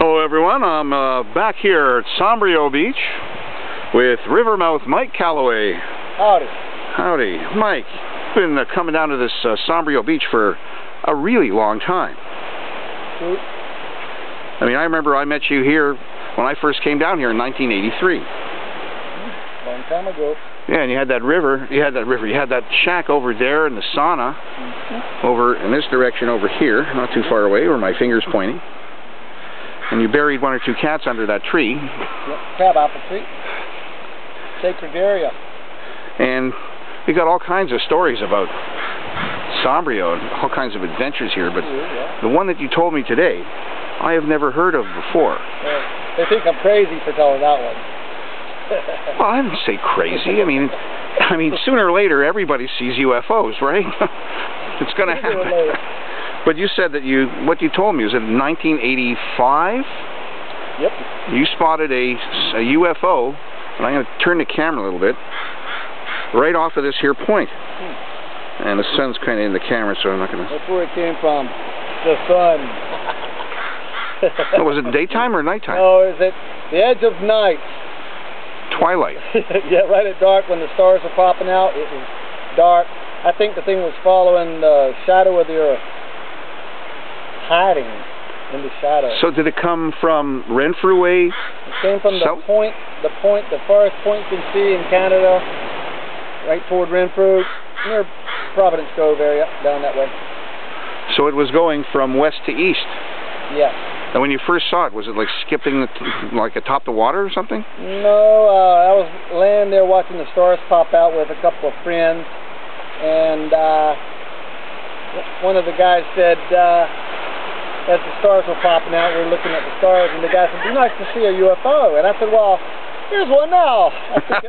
Hello everyone, I'm back here at Sombrio Beach with Rivermouth Mike Calloway. Howdy. Howdy. Mike, you've been coming down to this Sombrio Beach for a really long time. I mean, I remember I met you here when I first came down here in 1983. Long time ago. Yeah, and you had that river, you had that shack over there and the sauna over in this direction over here, not too far away where my finger's pointing. And you buried one or two cats under that tree. Yep, crabapple tree. Sacred area. And we got all kinds of stories about Sombrio and all kinds of adventures here, but the one that you told me today, I have never heard of before. They think I'm crazy for telling that one. Well, I didn't say crazy. I mean, sooner or later everybody sees UFOs, right? It's going to happen. But you said that what you told me was in 1985. Yep. You spotted a UFO, and I'm going to turn the camera a little bit, right off of this here point. And the sun's kind of in the camera, so I'm not going to... That's where it came from. The sun. Was it daytime or nighttime? No, it was at the edge of night. Twilight. Yeah, right at dark when the stars were popping out. It was dark. I think the thing was following the shadow of the earth. Hiding in the shadow. So did it come from Renfrew Way? It came from the farthest point you can see in Canada, right toward Renfrew, near Providence Cove area, down that way. So it was going from west to east? Yes. And when you first saw it, was it like skipping like atop the water or something? No, I was laying there watching the stars pop out with a couple of friends, and one of the guys said, as the stars were popping out, we were looking at the stars, and the guy said, "It'd be nice to see a UFO." And I said, "Well, here's one now."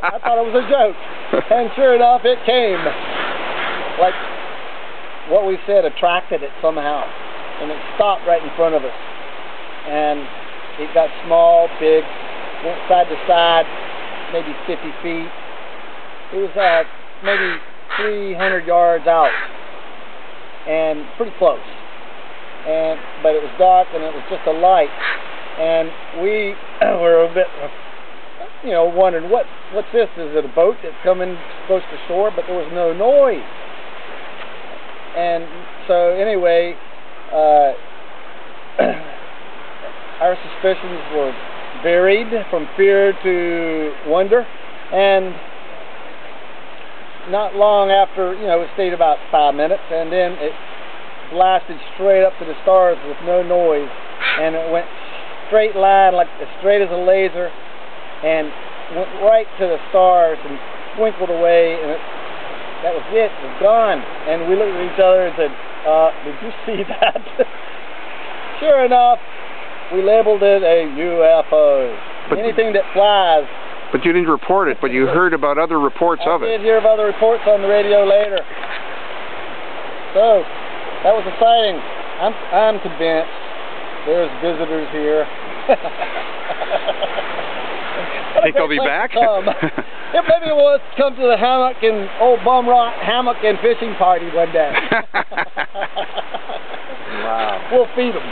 I thought it was a joke. And sure enough, it came. Like what we said, attracted it somehow. And it stopped right in front of us. And it got small, big, went side to side, maybe 50 feet. It was maybe 300 yards out. And pretty close. But it was dark and it was just a light, and we were a bit, wondering what's this? Is it a boat that's coming close to shore? But there was no noise. And so anyway, our suspicions were varied from fear to wonder, and not long after, it stayed about 5 minutes, and then it blasted straight up to the stars with no noise, and it went straight line, like as straight as a laser, and went right to the stars and twinkled away, and that was it. It was gone. And we looked at each other and said, "Did you see that?" Sure enough, we labeled it a UFO. Anything that flies. But you didn't report it, but you heard about other reports of it. I did hear of other reports on the radio later. So that was a sighting. I'm convinced there's visitors here. Think they'll be back? Yeah, maybe we'll come to the hammock and old bum rock hammock and fishing party one day. Wow. We'll feed them.